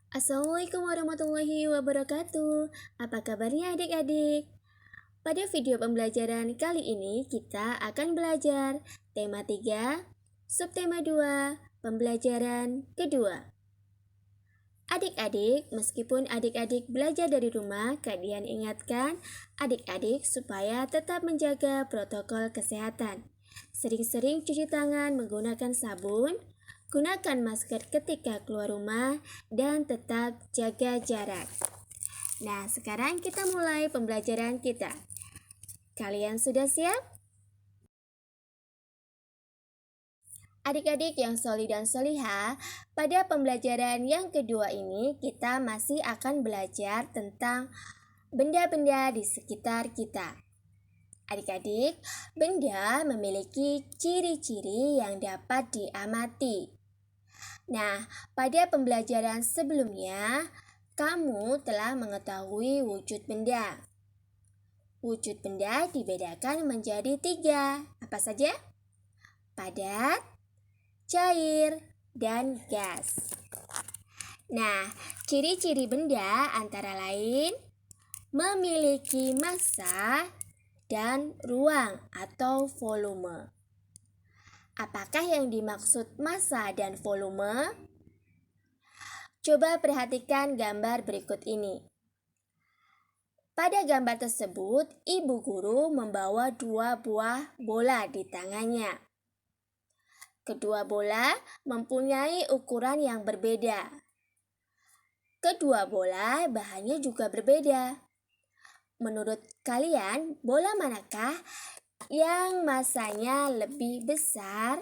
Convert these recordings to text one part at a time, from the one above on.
Assalamualaikum warahmatullahi wabarakatuh. Apa kabarnya adik-adik? Pada video pembelajaran kali ini kita akan belajar tema 3, subtema 2, pembelajaran kedua. Adik-adik, meskipun adik-adik belajar dari rumah, kalian ingatkan adik-adik supaya tetap menjaga protokol kesehatan. Sering-sering cuci tangan menggunakan sabun, gunakan masker ketika keluar rumah, dan tetap jaga jarak. Nah, sekarang kita mulai pembelajaran kita. Kalian sudah siap? Adik-adik yang soli dan soliha, pada pembelajaran yang kedua ini kita masih akan belajar tentang benda-benda di sekitar kita. Adik-adik, benda memiliki ciri-ciri yang dapat diamati. Nah, pada pembelajaran sebelumnya, kamu telah mengetahui wujud benda. Wujud benda dibedakan menjadi 3. Apa saja? Padat, cair, dan gas. Nah, ciri-ciri benda antara lain memiliki massa dan ruang atau volume. Apakah yang dimaksud massa dan volume? Coba perhatikan gambar berikut ini. Pada gambar tersebut, ibu guru membawa 2 buah bola di tangannya. Kedua bola mempunyai ukuran yang berbeda. Kedua bola bahannya juga berbeda. Menurut kalian, bola manakah yang massanya lebih besar?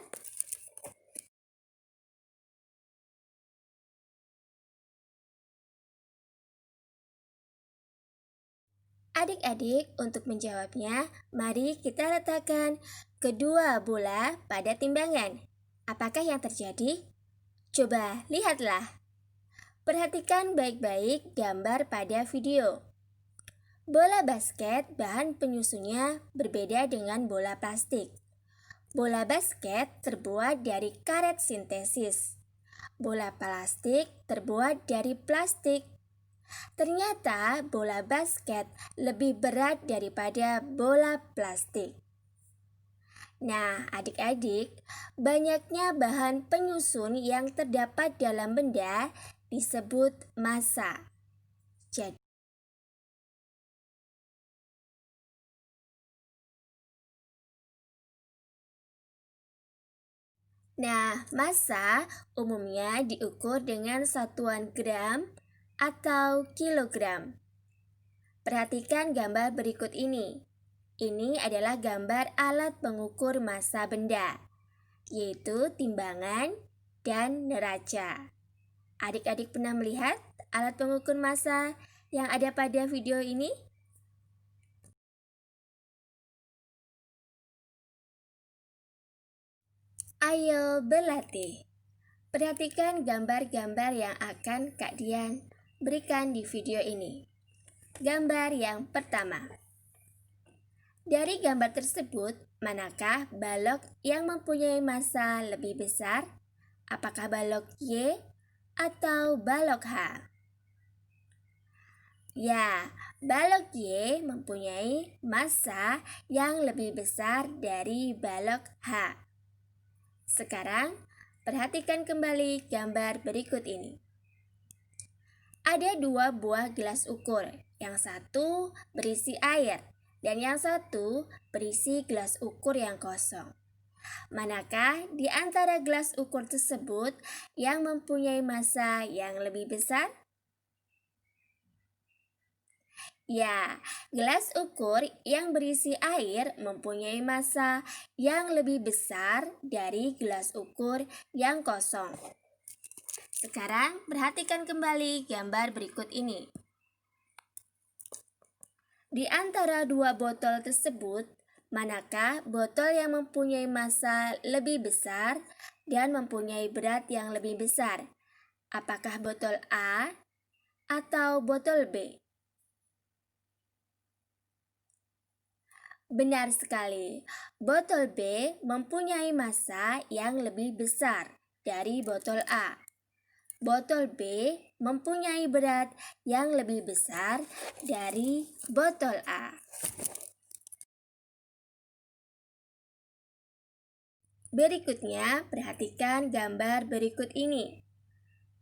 Adik-adik, untuk menjawabnya, mari kita letakkan kedua bola pada timbangan. Apakah yang terjadi? Coba lihatlah. Perhatikan baik-baik gambar pada video. Bola basket bahan penyusunnya berbeda dengan bola plastik. Bola basket terbuat dari karet sintesis. Bola plastik terbuat dari plastik. Ternyata bola basket lebih berat daripada bola plastik. Nah, adik-adik, banyaknya bahan penyusun yang terdapat dalam benda disebut massa. Jadi, massa umumnya diukur dengan satuan gram atau kilogram. Perhatikan gambar berikut ini. Ini adalah gambar alat pengukur massa benda, yaitu timbangan dan neraca. Adik-adik pernah melihat alat pengukur massa yang ada pada video ini? Ayo berlatih. Perhatikan gambar-gambar yang akan Kak Dian berikan di video ini. Gambar yang pertama. Dari gambar tersebut, manakah balok yang mempunyai massa lebih besar? Apakah balok Y atau balok H? Ya, balok Y mempunyai massa yang lebih besar dari balok H. Sekarang, perhatikan kembali gambar berikut ini. Ada 2 buah gelas ukur, yang satu berisi air dan yang satu berisi gelas ukur yang kosong. Manakah di antara gelas ukur tersebut yang mempunyai massa yang lebih besar? Ya, gelas ukur yang berisi air mempunyai massa yang lebih besar dari gelas ukur yang kosong. Sekarang, perhatikan kembali gambar berikut ini. Di antara 2 botol tersebut, manakah botol yang mempunyai massa lebih besar dan mempunyai berat yang lebih besar? Apakah botol A atau botol B? Benar sekali, botol B mempunyai massa yang lebih besar dari botol A. botol B mempunyai berat yang lebih besar dari botol A. Berikutnya, perhatikan gambar berikut ini.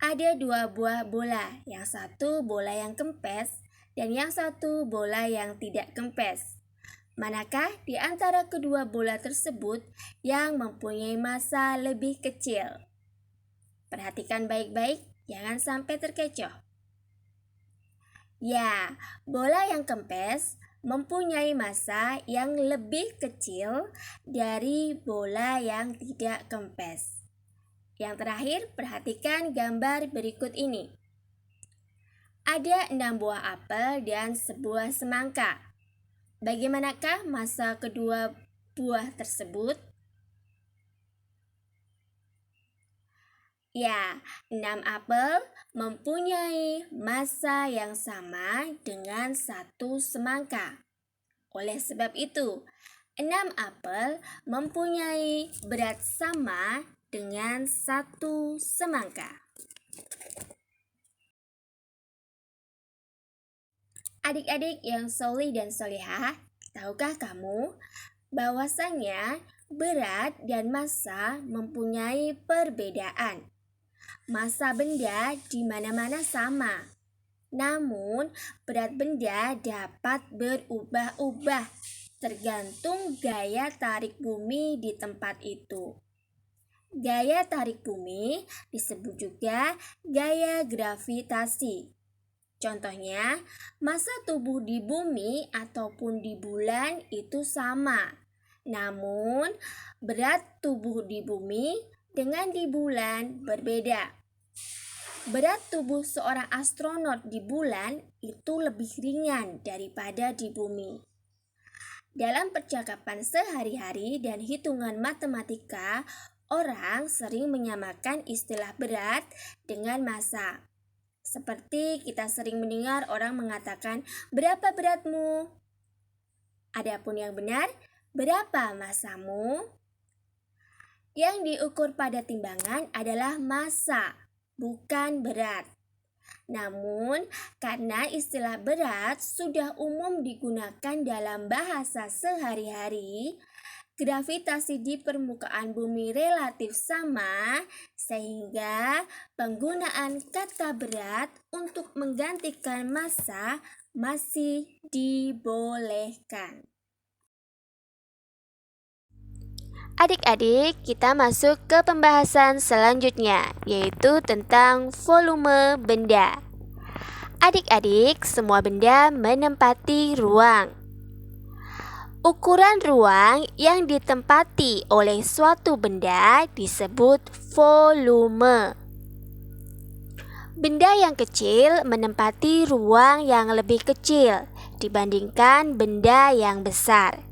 Ada dua buah bola, yang satu bola yang kempes dan yang satu bola yang tidak kempes. Manakah di antara kedua bola tersebut yang mempunyai massa lebih kecil? Perhatikan baik-baik, jangan sampai terkecoh. Ya, bola yang kempes mempunyai massa yang lebih kecil dari bola yang tidak kempes. Yang terakhir, perhatikan gambar berikut ini. Ada 6 buah apel dan sebuah semangka. Bagaimanakah massa kedua buah tersebut? Ya, 6 apel mempunyai massa yang sama dengan 1 semangka. Oleh sebab itu, 6 apel mempunyai berat sama dengan 1 semangka. Adik-adik yang solih dan solihah, tahukah kamu bahwasannya berat dan massa mempunyai perbedaan? Massa benda di mana-mana sama. Namun, berat benda dapat berubah-ubah tergantung gaya tarik bumi di tempat itu. Gaya tarik bumi disebut juga gaya gravitasi. Contohnya, massa tubuh di bumi ataupun di bulan itu sama. Namun, berat tubuh di bumi dengan di bulan berbeda. Berat tubuh seorang astronot di bulan itu lebih ringan daripada di bumi. Dalam percakapan sehari-hari dan hitungan matematika, orang sering menyamakan istilah berat dengan massa. Seperti kita sering mendengar orang mengatakan, "Berapa beratmu?" Adapun yang benar, "Berapa massamu?" Yang diukur pada timbangan adalah massa, bukan berat. Namun, karena istilah berat sudah umum digunakan dalam bahasa sehari-hari, gravitasi di permukaan bumi relatif sama, sehingga penggunaan kata berat untuk menggantikan massa masih dibolehkan. Adik-adik, kita masuk ke pembahasan selanjutnya, yaitu tentang volume benda. Adik-adik, semua benda menempati ruang. Ukuran ruang yang ditempati oleh suatu benda disebut volume. Benda yang kecil menempati ruang yang lebih kecil dibandingkan benda yang besar.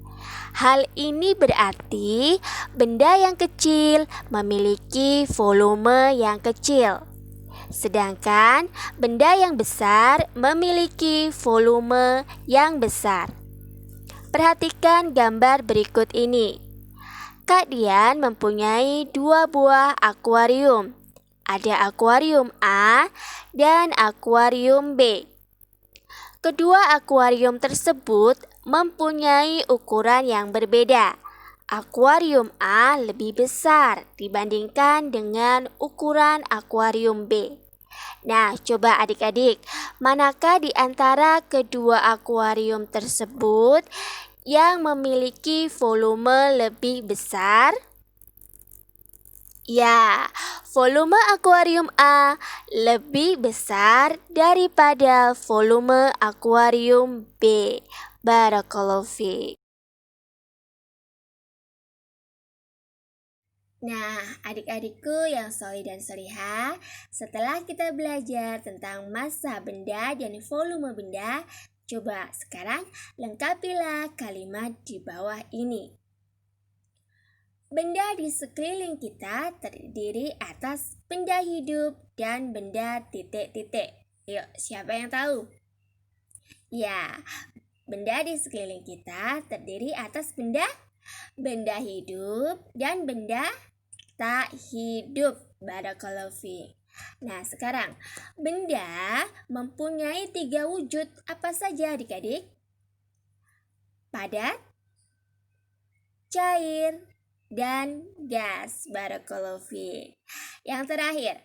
Hal ini berarti benda yang kecil memiliki volume yang kecil, sedangkan benda yang besar memiliki volume yang besar. Perhatikan gambar berikut ini. Kak Dian mempunyai 2 buah akuarium. Ada akuarium A dan akuarium B. Kedua akuarium tersebut mempunyai ukuran yang berbeda. Akuarium A lebih besar dibandingkan dengan ukuran akuarium B. Nah, coba adik-adik, manakah di antara kedua akuarium tersebut yang memiliki volume lebih besar? Ya, volume akuarium A lebih besar daripada volume akuarium B. Barakallahu fiik. Nah, adik-adikku yang solih dan solihah, setelah kita belajar tentang massa benda dan volume benda, coba sekarang lengkapilah kalimat di bawah ini. Benda di sekeliling kita terdiri atas benda hidup dan benda titik-titik. Yuk, siapa yang tahu? Ya, benda di sekeliling kita terdiri atas benda hidup dan benda tak hidup. Barakallahu fiik. Nah, sekarang benda mempunyai 3 wujud apa saja adik-adik? Padat, cair, dan gas. Barakallahu fiik. Yang terakhir,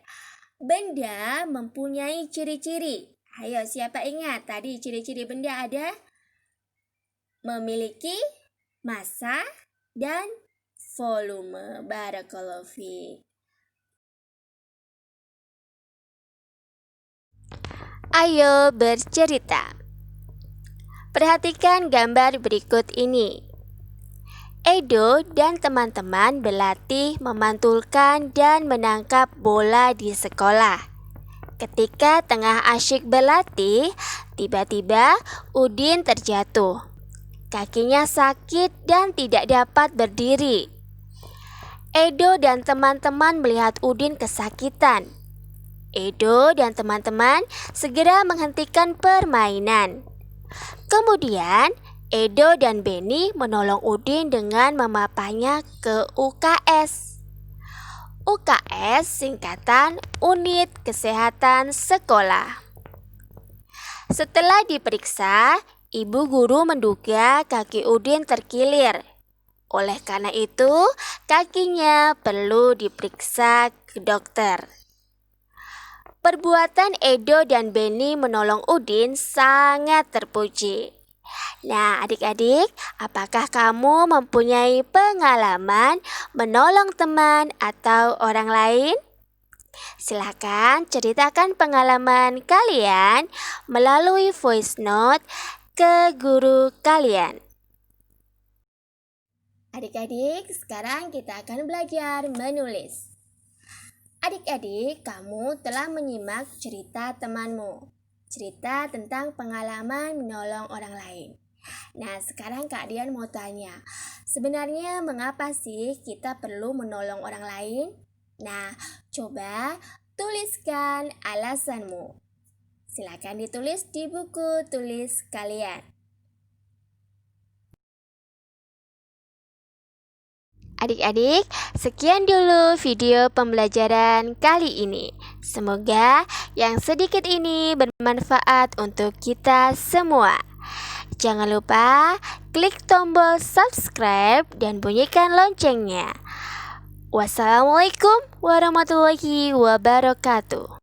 benda mempunyai ciri-ciri. Ayo, siapa ingat tadi ciri-ciri benda ada? Memiliki massa dan volume. Barakallahu fiik. Ayo bercerita. Perhatikan gambar berikut ini. Edo dan teman-teman berlatih memantulkan dan menangkap bola di sekolah. Ketika tengah asyik berlatih, tiba-tiba Udin terjatuh. Kakinya sakit dan tidak dapat berdiri. Edo dan teman-teman melihat Udin kesakitan. Edo dan teman-teman segera menghentikan permainan. Kemudian, Edo dan Benny menolong Udin dengan memapanya ke UKS. UKS singkatan Unit Kesehatan Sekolah. Setelah diperiksa, ibu guru menduga kaki Udin terkilir. Oleh karena itu, kakinya perlu diperiksa ke dokter. Perbuatan Edo dan Benny menolong Udin sangat terpuji. Nah, adik-adik, apakah kamu mempunyai pengalaman menolong teman atau orang lain? Silakan ceritakan pengalaman kalian melalui voice note ke guru kalian. Adik-adik, sekarang kita akan belajar menulis. Adik-adik, kamu telah menyimak cerita temanmu. Cerita tentang pengalaman menolong orang lain. Nah, sekarang Kak Dian mau tanya, sebenarnya mengapa sih kita perlu menolong orang lain? Nah, coba tuliskan alasanmu. Silakan ditulis di buku tulis kalian. Adik-adik, sekian dulu video pembelajaran kali ini. Semoga yang sedikit ini bermanfaat untuk kita semua. Jangan lupa klik tombol subscribe dan bunyikan loncengnya. Wassalamualaikum warahmatullahi wabarakatuh.